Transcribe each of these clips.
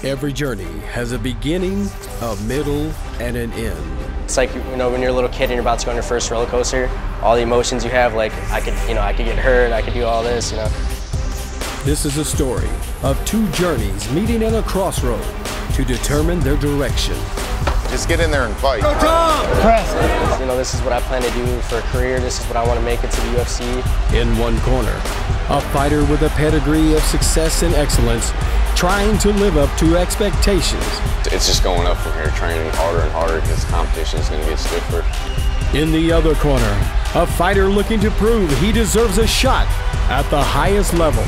Every journey has a beginning, a middle, and an end. It's like, you know, when you're a little kid and you're about to go on your first roller coaster, all the emotions you have, like I could get hurt, I could do all this, you know. This is a story of two journeys meeting at a crossroad to determine their direction. Just get in there and fight. Go Tom! Press! You know, this is what I plan to do for a career. This is what I want to make it to the UFC. In one corner, a fighter with a pedigree of success and excellence, trying to live up to expectations. It's just going up from here, training harder and harder because the competition is going to get stiffer. In the other corner, a fighter looking to prove he deserves a shot at the highest level.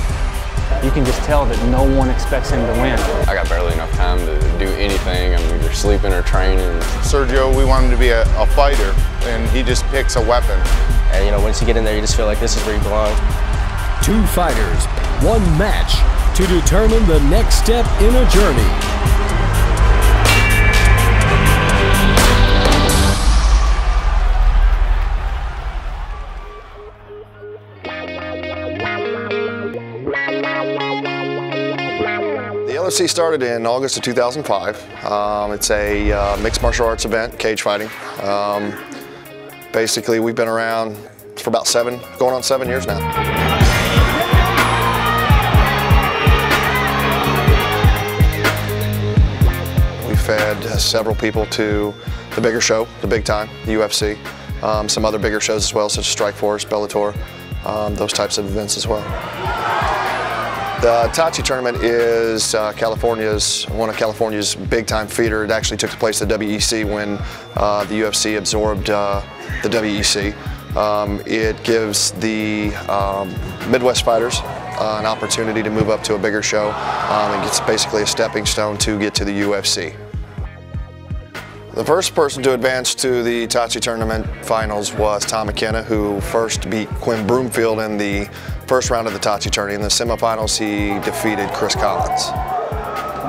You can just tell that no one expects him to win. I got barely enough time to do anything. I'm either sleeping or training. Sergio, we want him to be a fighter, and he just picks a weapon. And you know, once you get in there, you just feel like this is where you belong. Two fighters, one match to determine the next step in a journey. The LFC started in August of 2005. It's a mixed martial arts event, cage fighting. Basically, we've been around for about going on 7 years now. We fed several people to the bigger show, the big time, the UFC. Some other bigger shows as well, such as Strikeforce, Bellator, those types of events as well. The Tachi Tournament is one of California's big-time feeder. It actually took place at WEC when the UFC absorbed the WEC. It gives the Midwest fighters an opportunity to move up to a bigger show. It's basically a stepping stone to get to the UFC. The first person to advance to the Tachi Tournament finals was Tom McKenna, who first beat Quinn Broomfield in the first round of the Tachi Tourney. In the semifinals, he defeated Chris Collins.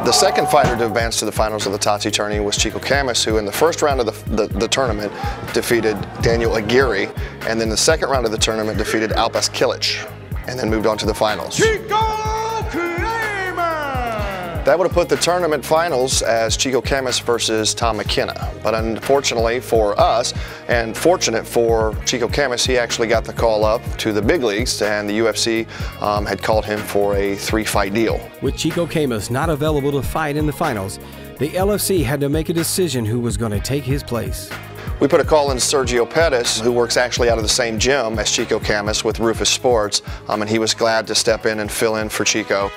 The second fighter to advance to the finals of the Tachi Tourney was Chico Camus, who in the first round of the tournament defeated Daniel Aguirre, and then the second round of the tournament defeated Alpas Kilic, and then moved on to the finals. That would have put the tournament finals as Chico Camus versus Tom McKenna. But unfortunately for us, and fortunate for Chico Camus, he actually got the call up to the big leagues, and the UFC had called him for a 3-fight deal. With Chico Camus not available to fight in the finals, the LFC had to make a decision who was going to take his place. We put a call in to Sergio Pettis, who works actually out of the same gym as Chico Camus with Rufus Sports, and he was glad to step in and fill in for Chico.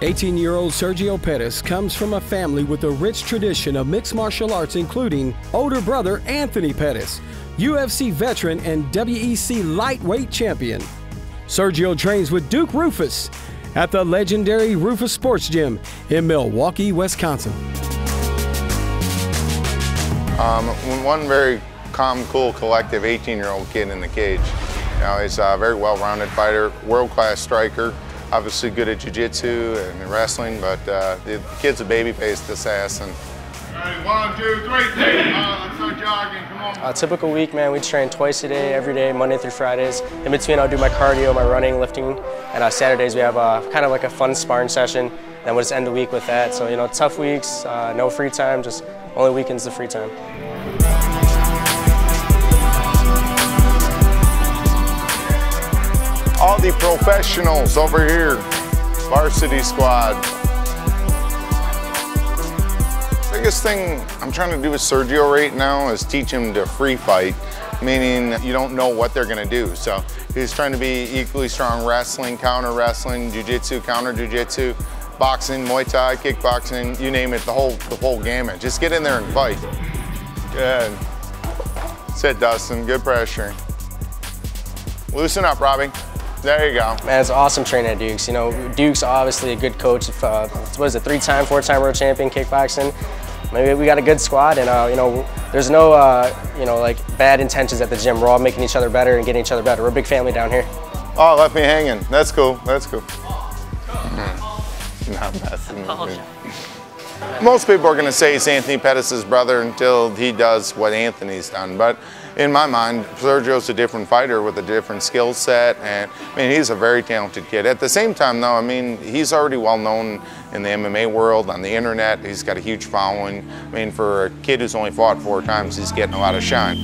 18-year-old Sergio Pettis comes from a family with a rich tradition of mixed martial arts, including older brother Anthony Pettis, UFC veteran and WEC lightweight champion. Sergio trains with Duke Rufus at the legendary Rufus Sports Gym in Milwaukee, Wisconsin. One very calm, cool, collective 18-year-old kid in the cage. You know, he's a very well-rounded fighter, world-class striker. Obviously good at jiu-jitsu and wrestling, but the kid's a baby-faced assassin. All right, 1, 2, 3, let's start jogging, come on. A typical week, man, we train twice a day, every day, Monday through Fridays. In between, I'll do my cardio, my running, lifting, and Saturdays we have kind of like a fun sparring session, and we'll just end the week with that. So, you know, tough weeks, no free time, just only weekends the free time. All the professionals over here, varsity squad. Biggest thing I'm trying to do with Sergio right now is teach him to free fight, meaning you don't know what they're gonna do. So he's trying to be equally strong wrestling, counter wrestling, jiu-jitsu, counter jiu-jitsu, boxing, Muay Thai, kickboxing, you name it, the whole gamut. Just get in there and fight. Good. Sit, Dustin, good pressure. Loosen up, Robbie. There you go. Man, it's awesome training at Duke's. You know, Duke's obviously a good coach. What is it, 3-time, 4-time world champion kickboxing. Maybe we got a good squad, and you know, there's no you know, like bad intentions at the gym. We're all making each other better and getting each other better. We're a big family down here. Oh, left me hanging. That's cool. That's cool. Not messing with me. Most people are going to say he's Anthony Pettis' brother until he does what Anthony's done. But in my mind, Sergio's a different fighter with a different skill set, and I mean, he's a very talented kid. At the same time, though, I mean, he's already well known in the MMA world, on the internet. He's got a huge following. I mean, for a kid who's only fought 4 times, he's getting a lot of shine.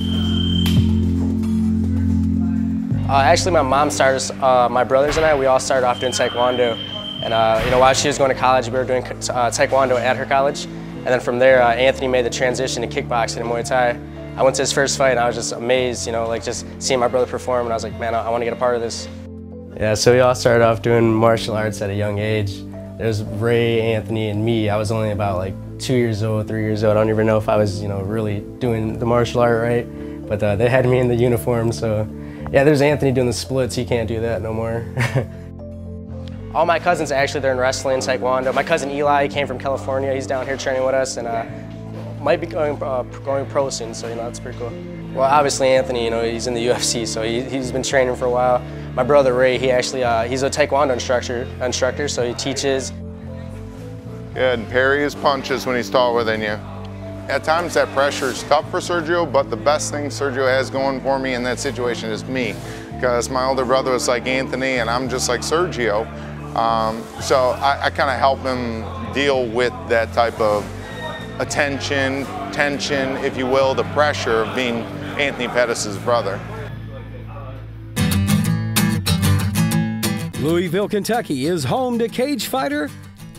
Actually, my mom started, my brothers and I, we all started off doing Taekwondo. And you know, while she was going to college, we were doing Taekwondo at her college. And then from there, Anthony made the transition to kickboxing and Muay Thai. I went to his first fight and I was just amazed, you know, like just seeing my brother perform, and I was like, man, I want to get a part of this. Yeah, so we all started off doing martial arts at a young age. There's Ray, Anthony, and me. I was only about like 2 years old, 3 years old. I don't even know if I was, you know, really doing the martial art right. But they had me in the uniform, so yeah, there's Anthony doing the splits. He can't do that no more. All my cousins actually, they're in wrestling, Taekwondo. My cousin Eli came from California. He's down here training with us, and might be going pro soon, so you know, that's pretty cool. Well, obviously Anthony, you know, he's in the UFC, so he's been training for a while. My brother Ray, he actually, he's a Taekwondo instructor, so he teaches. Yeah, and parry his punches when he's taller than you. At times that pressure is tough for Sergio, but the best thing Sergio has going for me in that situation is me, because my older brother is like Anthony and I'm just like Sergio. So I kind of help him deal with that type of attention, tension, if you will, the pressure of being Anthony Pettis' brother. Louisville, Kentucky is home to cage fighter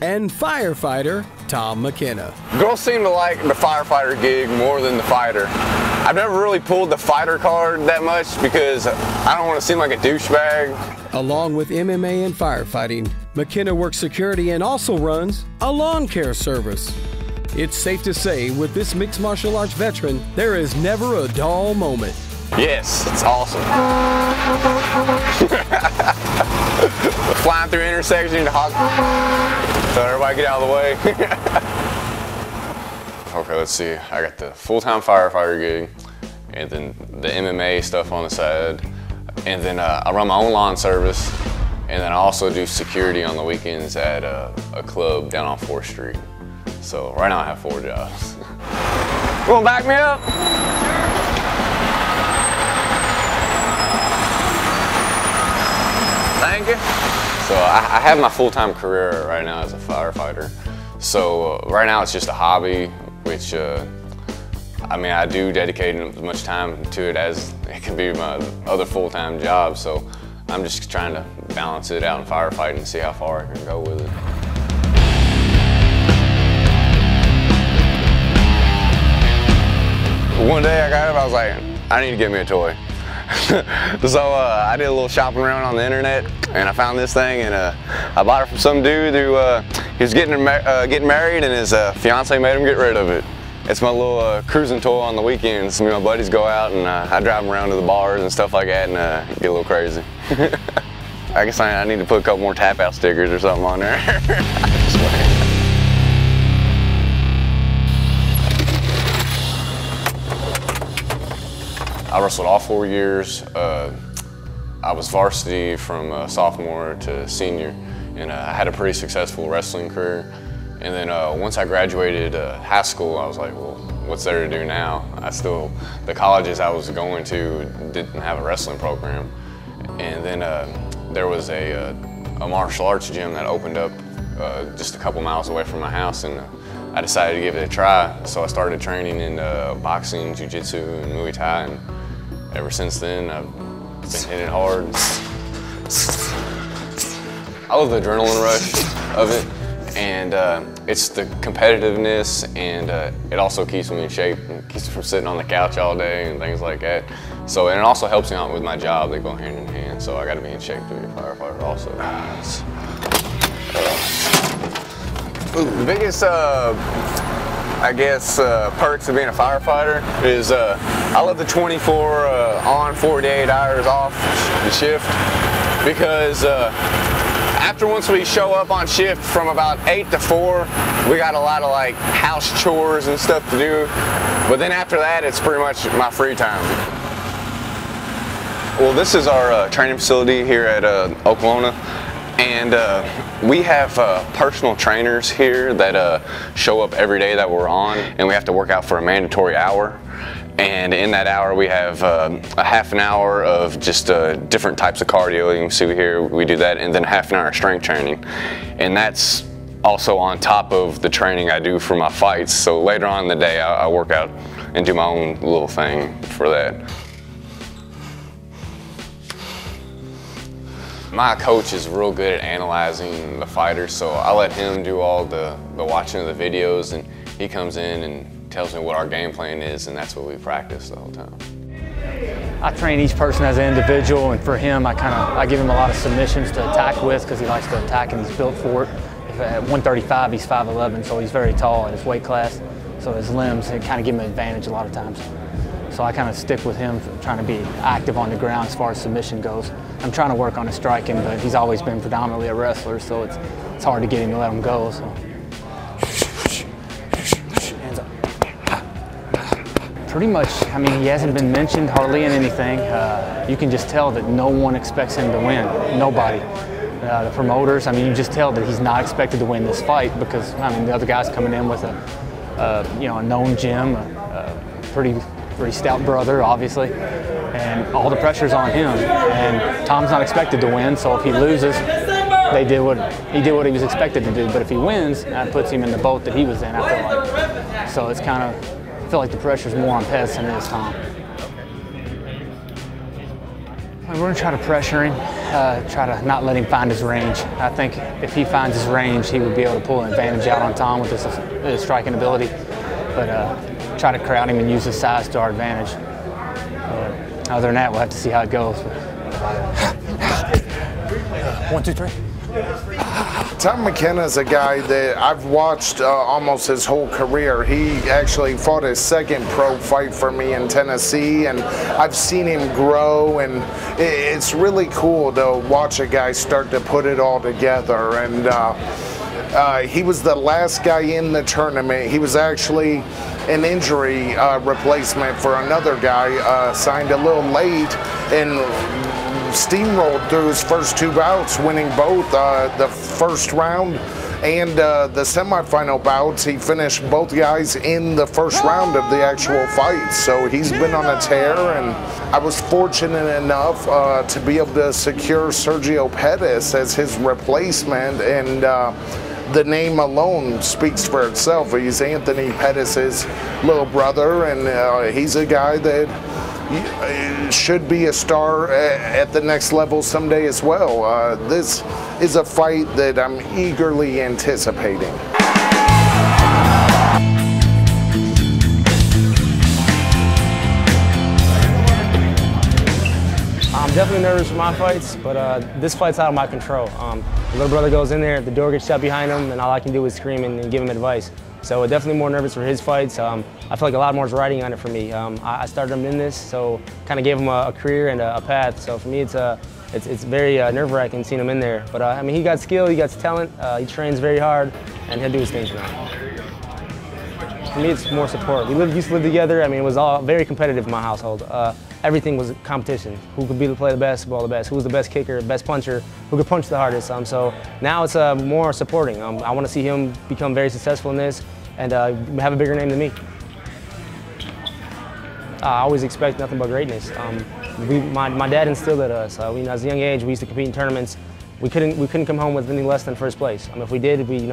and firefighter Tom McKenna. Girls seem to like the firefighter gig more than the fighter. I've never really pulled the fighter card that much because I don't want to seem like a douchebag. Along with MMA and firefighting, McKenna works security and also runs a lawn care service. It's safe to say, with this mixed martial arts veteran, there is never a dull moment. Yes, it's awesome. Flying through intersections, so everybody get out of the way. Okay, let's see. I got the full-time firefighter gig, and then the MMA stuff on the side, and then I run my own lawn service, and then I also do security on the weekends at a club down on 4th Street. So right now I have 4 jobs. You wanna back me up? Thank you. So I have my full-time career right now as a firefighter. So right now it's just a hobby, which I mean, I do dedicate as much time to it as it can be my other full-time job. So I'm just trying to balance it out in firefighting and see how far I can go with it. One day I got up, I was like, I need to get me a toy. So I did a little shopping around on the internet, and I found this thing, and I bought it from some dude who he was getting married, and his fiance made him get rid of it. It's my little cruising toy on the weekends. Me and my buddies go out, and I drive them around to the bars and stuff like that, and get a little crazy. I guess I need to put a couple more tap out stickers or something on there. I wrestled all 4 years. I was varsity from sophomore to senior, and I had a pretty successful wrestling career. And then once I graduated high school, I was like, well, what's there to do now? The colleges I was going to didn't have a wrestling program. And then there was a martial arts gym that opened up just a couple miles away from my house, and I decided to give it a try. So I started training in boxing, jiu-jitsu, and Muay Thai, and ever since then I've been hitting hard. I love the adrenaline rush of it, and it's the competitiveness, and it also keeps me in shape and keeps me from sitting on the couch all day and things like that. So, and it also helps me out with my job. They go hand in hand, so I got to be in shape to be a firefighter also. The biggest, I guess, perks of being a firefighter is I love the 24 on, 48 hours off the shift, because once we show up on shift from about 8 to 4, we got a lot of like house chores and stuff to do, but then after that it's pretty much my free time. Well, this is our training facility here at Oklahoma, and And we have personal trainers here that show up every day that we're on, and we have to work out for a mandatory hour. And in that hour, we have a half an hour of just different types of cardio. You can see here, we do that, and then half an hour of strength training. And that's also on top of the training I do for my fights. So later on in the day, I work out and do my own little thing for that. My coach is real good at analyzing the fighters, so I let him do all the watching of the videos, and he comes in and tells me what our game plan is, and that's what we practice the whole time. I train each person as an individual, and for him, I give him a lot of submissions to attack with because he likes to attack and he's built for it. At 135, he's 5'11", so he's very tall at his weight class. So his limbs kind of give him an advantage a lot of times. So I kind of stick with him, trying to be active on the ground as far as submission goes. I'm trying to work on his striking, but he's always been predominantly a wrestler, so it's hard to get him to let him go. So. Hands up. Pretty much, I mean, he hasn't been mentioned hardly in anything. You can just tell that no one expects him to win. Nobody. The promoters, I mean, you just tell that he's not expected to win this fight because, I mean, the other guy's coming in with a known gym, a pretty stout brother, obviously, and all the pressure's on him. And Tom's not expected to win, so if he loses, he did what he was expected to do. But if he wins, that puts him in the boat that he was in, I feel like. So it's kind of, I feel like the pressure's more on Pettis than it is Tom. We're going to try to pressure him, try to not let him find his range. I think if he finds his range, he would be able to pull an advantage out on Tom with his striking ability. But try to crowd him and use his size to our advantage. Other than that, we'll have to see how it goes. 1, 2, 3. Tom McKenna is a guy that I've watched almost his whole career. He actually fought his second pro fight for me in Tennessee, and I've seen him grow, and it's really cool to watch a guy start to put it all together. And he was the last guy in the tournament. He was actually an injury replacement for another guy, signed a little late, and steamrolled through his first 2 bouts, winning both the first round and the semifinal bouts. He finished both guys in the first round of the actual fight, so he's been on a tear. And I was fortunate enough to be able to secure Sergio Pettis as his replacement, and the name alone speaks for itself. He's Anthony Pettis' little brother, and he's a guy that should be a star at the next level someday as well. This is a fight that I'm eagerly anticipating. I'm definitely nervous for my fights, but this fight's out of my control. The little brother goes in there, the door gets shut behind him, and all I can do is scream and give him advice. So definitely more nervous for his fights. I feel like a lot more is riding on it for me. I started him in this, so kind of gave him a career and a path. So for me, it's very nerve-wracking seeing him in there. But I mean, he got skill, he got talent, he trains very hard, and he'll do his things now. For me, it's more support. We used to live together. I mean, it was all very competitive in my household. Everything was a competition. Who could play the basketball the best? Who was the best kicker, best puncher? Who could punch the hardest? So now it's more supporting. I want to see him become very successful in this and have a bigger name than me. I always expect nothing but greatness. My dad instilled it in us. As a young age, we used to compete in tournaments. We couldn't come home with anything less than first place. If we did, we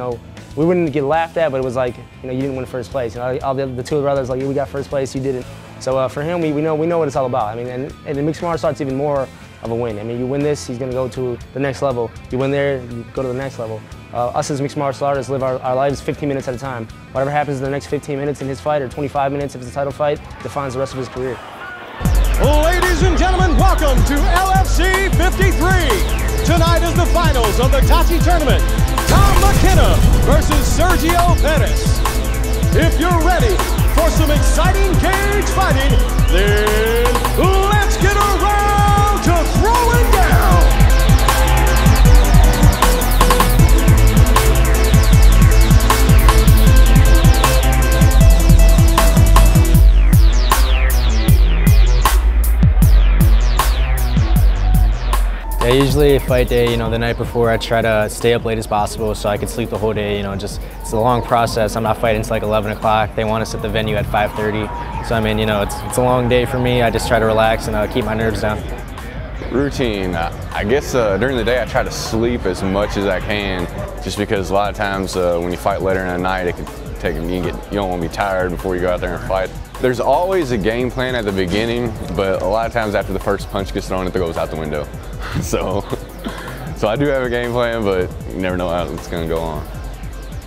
wouldn't get laughed at, but it was like, you didn't win first place. All the two brothers like, yeah, we got first place, you didn't. So for him, we know what it's all about. And in mixed martial arts, even more of a win. You win this, he's going to go to the next level. You win there, you go to the next level. Us as mixed martial artists live our lives 15 minutes at a time. Whatever happens in the next 15 minutes in his fight, or 25 minutes if it's a title fight, defines the rest of his career. Ladies and gentlemen, welcome to LFC 53. Tonight is the finals of the Tachi Tournament. Tom McKenna versus Sergio Pettis. If you're ready for some exciting cage fighting, then let's get around to throwing down. Yeah, usually fight day, you know, the night before I try to stay up late as possible so I can sleep the whole day, you know, just it's a long process. I'm not fighting until like 11 o'clock. They want us at the venue at 5:30. So I mean, you know, it's a long day for me. I just try to relax and keep my nerves down. Routine, I guess during the day I try to sleep as much as I can, just because a lot of times when you fight later in the night, it can take you don't want to be tired before you go out there and fight. There's always a game plan at the beginning, but a lot of times after the first punch gets thrown, it goes out the window. So I do have a game plan, but you never know how it's going to go on.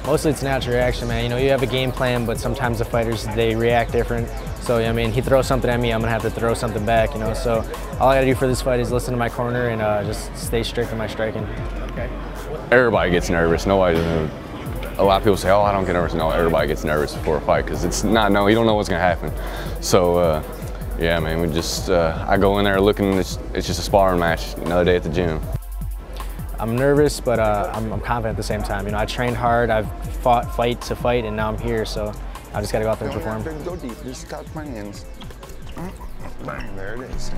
Mostly it's natural reaction, man. You know, you have a game plan, but sometimes the fighters, they react different. So, I mean, he throws something at me, I'm going to have to throw something back, you know. So all I got to do for this fight is listen to my corner and just stay strict in my striking. Okay. Everybody gets nervous. Nobody doesn't. A lot of people say, oh, I don't get nervous. No, everybody gets nervous before a fight because it's not, no, you don't know what's going to happen. So, yeah, man, we just, I go in there looking, it's just a sparring match, another day at the gym. I'm nervous, but I'm confident at the same time. You know, I trained hard, I've fought fight to fight, and now I'm here, so I just got to go out there and perform. Go deep, just touch my hands. Bang, there it is.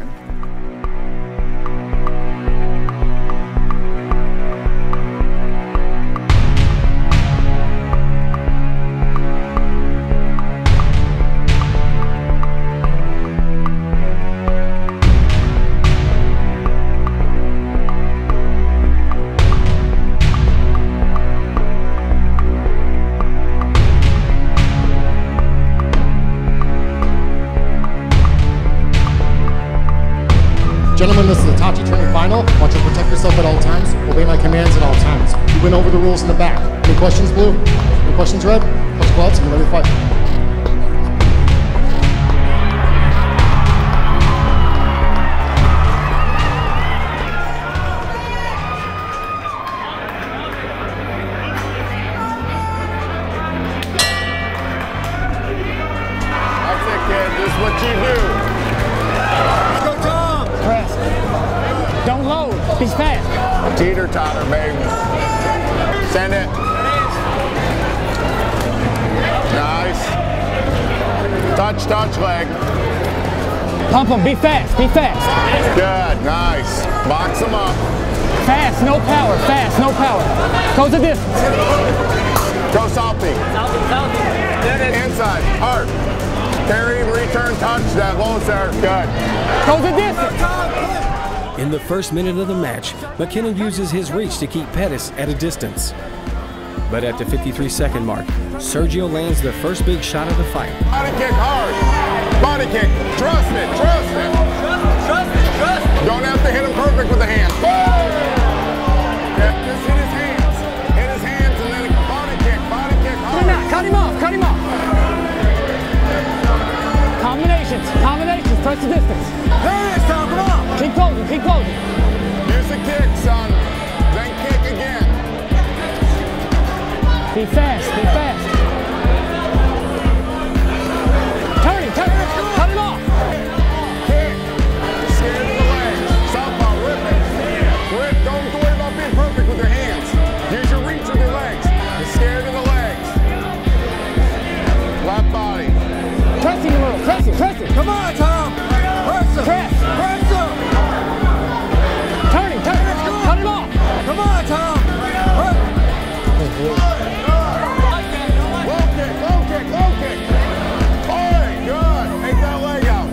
Gentlemen, this is the Tachi Tournament final. Want you to protect yourself at all times. Obey my commands at all times. You went over the rules in the back. Any questions, Blue? Any questions, Red? Let's go out and get ready to fight. That's it, kid. This is what you do. Don't load. He's fast. Teeter-totter, baby. Send it. Nice. Touch leg. Pump him. Be fast. Be fast. Good. Nice. Box him up. Fast. No power. Fast. No power. Go the distance. Go salty. Inside. Hard. Carry, return, touch. That low there. Good. Go the distance. In the first minute of the match, McKenna uses his reach to keep Pettis at a distance. But at the 53-second mark, Sergio lands the first big shot of the fight. Body kick hard. Body kick. Trust it. Trust it. Trust it. Trust it. Don't have to hit him perfect with the hands. Yeah, just hit his hands. Hit his hands and then a body kick. Body kick hard. Cut him off. Cut him off. Combinations. Combinations. Press the distance. There it is, Tom. Come on. Keep closing. Keep closing. Use the kick, son. Then kick again. Be fast. Be fast. Turn him. Turn him. Cut him off. Kick. Scared of the legs. Southpaw. Rip it. Rip. Don't worry about being perfect with your hands. Use your reach with your legs. You're scared of the legs. Left body. Press him a little. Press him. Press him. Come on, Tom. Press him. Press. Press him. Turn him. Turn him. Cut him off. Come on, Tom. Low kick. Low kick. Low kick. Boy, good. Take that leg out.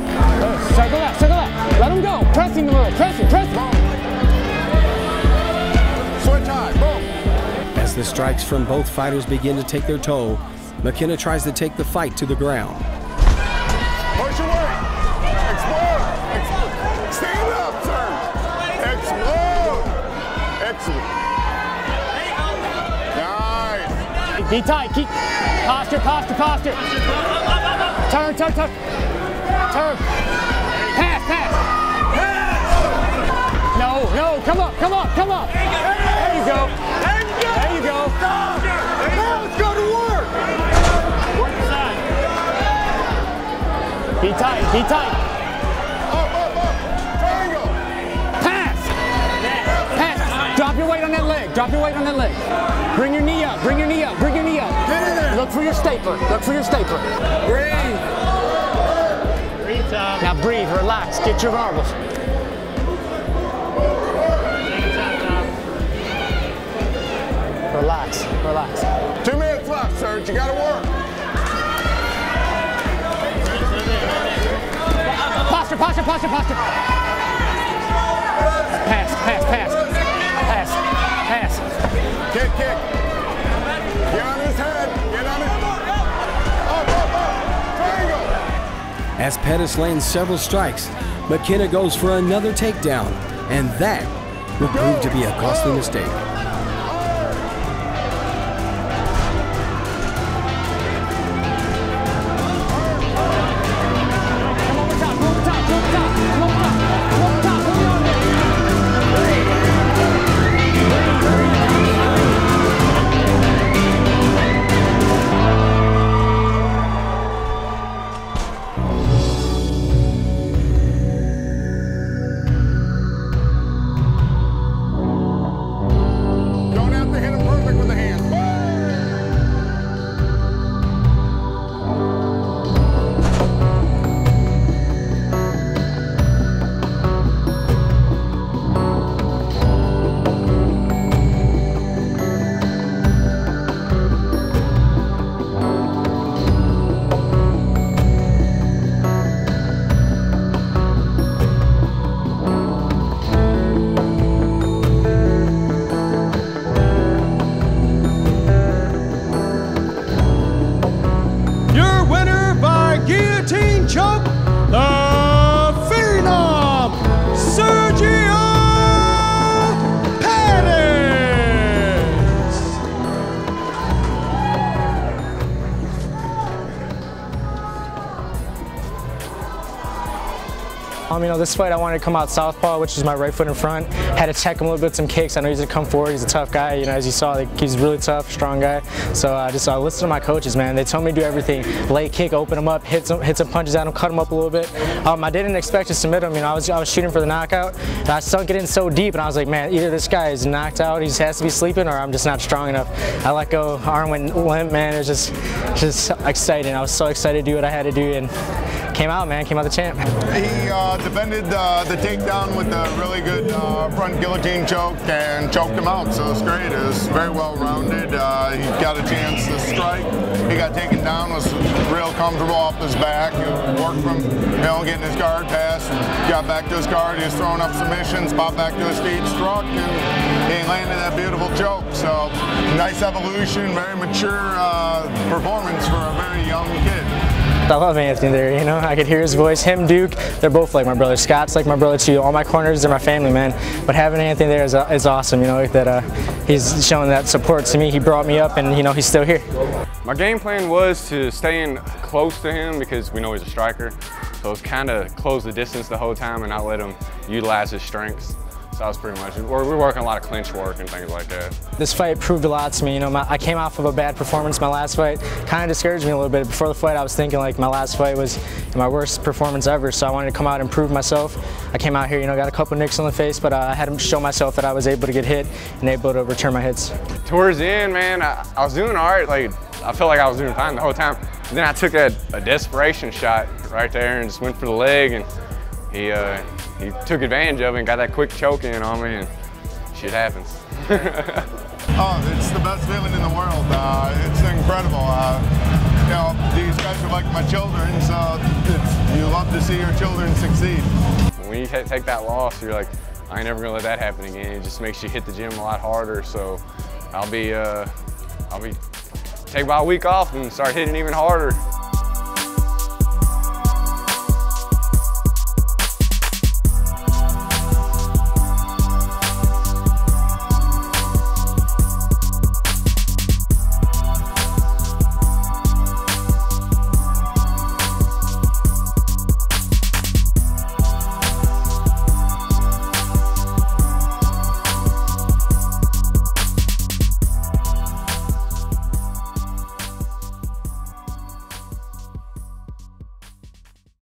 Circle out. Circle out. Let him go. Press him a little. Press him. Press him. Switch high. Boom. As the strikes from both fighters begin to take their toll, McKenna tries to take the fight to the ground. Push away. Explode. Explode. Stand up, sir. Explode. Excellent. Nice. Be tight. Keep posture. Posture. Posture. Turn. Turn. Turn. Turn. Pass. Pass. No. No. Come up. Come up. Come up. There you go. There you go. Now let's go to work. Be tight. Be tight. Up. Triangle. Pass. Pass. Drop your weight on that leg. Drop your weight on that leg. Bring your knee up. Bring your knee up. Bring your knee up. Get in there. Look for your stapler. Look for your stapler. Breathe. Now breathe. Relax. Get your marbles. Relax, relax. 2 minutes left, Serge. You got to work. Posture, posture, posture, posture. Pass, pass, pass. Pass, pass. Kick, kick. Get on his head. Get on his up, up, up. Triangle. As Pettis lands several strikes, McKenna goes for another takedown, and that will prove to be a costly mistake. Choke, the Phenom, Sergio Pettis. You know, this fight I wanted to come out southpaw, which is my right foot in front. Had to check him a little bit with some kicks. I know he's gonna come forward. He's a tough guy. You know, as you saw, like, he's really tough, strong guy. So I listened to my coaches, man. They told me to do everything. Lay kick, open him up, hit some punches at him, cut him up a little bit. I didn't expect to submit him. You know, I was shooting for the knockout. And I sunk it in so deep, and I was like, man, either this guy is knocked out, he has to be sleeping, or I'm just not strong enough. I let go, arm went limp, man. It was just exciting. I was so excited to do what I had to do, and came out, man. Came out the champ. He defended the takedown with a really good front guillotine choke and choked him out, so it's great. It was very well rounded. He got a chance to strike. He got taken down, was real comfortable off his back. He worked from, you know, getting his guard passed, got back to his guard. He was throwing up submissions, popped back to his feet, struck, and he landed that beautiful choke. So nice evolution, very mature performance for a very young kid. I love Anthony there, you know, I could hear his voice. Him, Duke, they're both like my brother. Scott's like my brother too. All my corners, they're my family, man. But having Anthony there is awesome, you know, that he's showing that support to me. He brought me up, and, you know, he's still here. My game plan was to stay in close to him because we know he's a striker. So it's kind of close the distance the whole time and not let him utilize his strengths. So that was pretty much it. We're working a lot of clinch work and things like that. This fight proved a lot to me. You know, I came off of a bad performance my last fight. Kind of discouraged me a little bit. Before the fight, I was thinking like my last fight was my worst performance ever. So I wanted to come out and prove myself. I came out here, you know, got a couple nicks in the face, but I had to show myself that I was able to get hit and able to return my hits. Towards the end, man, I was doing all right. Like, I felt like I was doing fine the whole time. And then I took a desperation shot right there and just went for the leg, and he took advantage of it and got that quick choke in on me, and shit happens. Oh, it's the best feeling in the world. It's incredible. You know, these guys are like my children, so you love to see your children succeed. When you take that loss, you're like, I ain't never gonna let that happen again. It just makes you hit the gym a lot harder. So I'll be take about a week off and start hitting even harder.